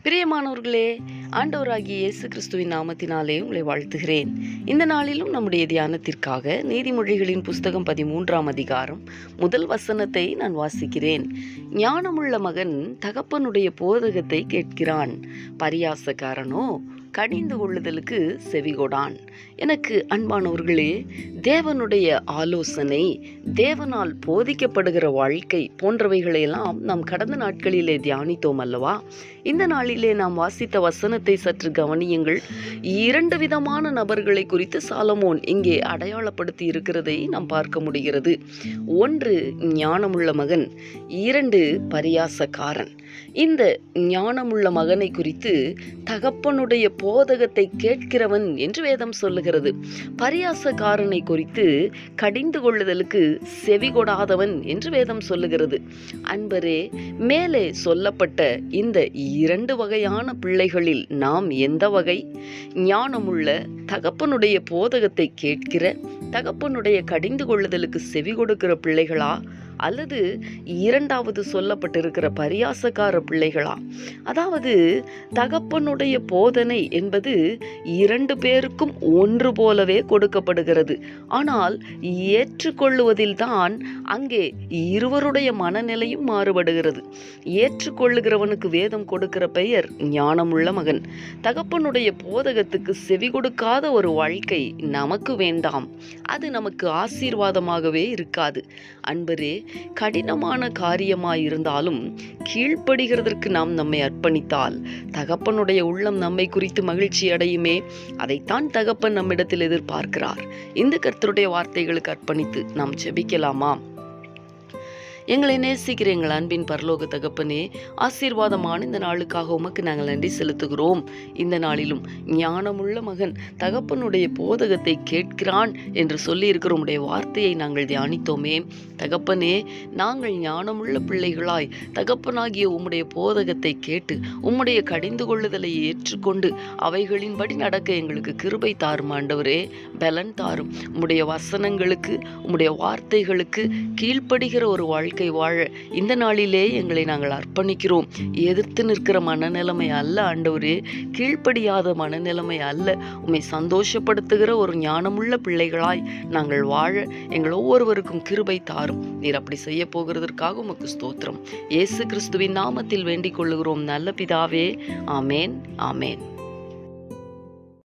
பிரியமானவர்களே, ஆண்டவராகிய இயேசு கிறிஸ்துவின் நாமத்தினாலே உங்களை வாழ்த்துகிறேன். இந்த நாளிலும் நம்முடைய தியானத்திற்காக நீதிமொழிகளின் புஸ்தகம் 13ஆம் அதிகாரம் முதல் வசனத்தை நான் வாசிக்கிறேன். ஞானமுள்ள மகன் தகப்பனுடைய போதகத்தை கேட்கிறான், பரியாசக்காரனோ கடிந்து கொள்ளுதலுக்கு செவிகொடான். எனக்கு அன்பானவர்களே, தேவனுடைய ஆலோசனை, தேவனால் போதிக்கப்படுகிற வாழ்க்கை போன்றவைகளையெல்லாம் நாம் கடந்த நாட்களிலே தியானித்தோம் அல்லவா? இந்த நாளிலே நாம் வாசித்த வசனத்தை சற்று கவனியுங்கள். 2 விதமான நபர்களை குறித்து சாலமோன் இங்கே அடையாளப்படுத்தி இருக்கிறதை நாம் பார்க்க முடிகிறது. 1 ஞானமுள்ள மகன், 2 பரியாசக்காரன். இந்த ஞானமுள்ள மகனை குறித்து தகப்பனுடைய போதகத்தை கேட்கிறவன் என்று வேதம் சொல்லுகிறது. பரியாசக்காரனை குறித்து கடிந்து கொள்ளுதலுக்கு செவி கொடாதவன் என்று வேதம் சொல்லுகிறது. அன்பரே, மேலே சொல்லப்பட்ட இந்த 2 வகையான பிள்ளைகளில் நாம் எந்த வகை? ஞானமுள்ள தகப்பனுடைய போதகத்தை கேட்கிற, தகப்பனுடைய கடிந்து கொள்ளுதலுக்கு செவி கொடுக்கிற பிள்ளைகளா, அல்லது 2வது சொல்லப்பட்டிருக்கிற பரியாசக்கார பிள்ளைகளா? அதாவது தகப்பனுடைய போதனை என்பது 2 பேருக்கும் ஒன்று போலவே கொடுக்கப்படுகிறது. ஆனால் ஏற்றுக்கொள்ளுவதில் தான் அங்கே இருவருடைய மனநிலையும் மாறுபடுகிறது. ஏற்றுக்கொள்ளுகிறவனுக்கு வேதம் கொடுக்கிற பெயர் ஞானமுள்ள மகன். தகப்பனுடைய போதகத்துக்கு செவி கொடுக்காத ஒரு வாழ்க்கை நமக்கு வேண்டாம். அது நமக்கு ஆசீர்வாதமாகவே இருக்காது. அன்பரே, கடினமான காரியமாயிருந்தாலும் கீழ்ப்படுகிறதற்கு நாம் நம்மை அர்ப்பணித்தால் தகப்பனுடைய உள்ளம் நம்மை குறித்து மகிழ்ச்சி அடையுமே. அதைத்தான் தகப்பன் நம்மிடத்தில் எதிர்பார்க்கிறார். இந்த கர்த்தருடைய வார்த்தைகளுக்கு அர்ப்பணித்து நாம் ஜெபிக்கலாமா? எங்களை நேசிக்கிற எங்கள் அன்பின் பரலோக தகப்பனே, ஆசீர்வாதமான இந்த நாளுக்காக உமக்கு நாங்கள் நன்றி செலுத்துகிறோம். இந்த நாளிலும் ஞானமுள்ள மகன் தகப்பனுடைய போதகத்தை கேட்கிறான் என்று சொல்லி இருக்கிற உம்முடைய வார்த்தையை நாங்கள் தியானித்தோமே. தகப்பனே, நாங்கள் ஞானமுள்ள பிள்ளைகளாய் தகப்பனாகிய உம்முடைய போதகத்தை கேட்டு உம்முடைய கடிந்து கொள்ளுதலை ஏற்றுக்கொண்டு அவைகளின்படி நடக்க எங்களுக்கு கிருபை தாரும் ஆண்டவரே, பலன் தாரும். உம்முடைய வசனங்களுக்கு, உம்முடைய வார்த்தைகளுக்கு கீழ்ப்படுகிற ஒரு வாழ்க்கை வாழ இந்த நாளிலே எங்களை நாங்கள் அர்ப்பணிக்கிறோம். எதிர்த்து நிற்கிற மனநிலைமை அல்ல ஆண்டவரே, கீழ்ப்படியாத மனநிலைமை அல்ல. உம்மை சந்தோஷப்படுத்துகிற ஒரு ஞானமுள்ள பிள்ளைகளாய் நாங்கள் வாழ எங்கள் ஒவ்வொருவருக்கும் கிருபை தாரும். நீர் அப்படி செய்ய போகிறதற்காக உமக்கு ஸ்தோத்திரம். இயேசு கிறிஸ்துவின் நாமத்தில் வேண்டிக் கொள்ளுகிறோம் நல்ல பிதாவே. ஆமேன், ஆமேன்.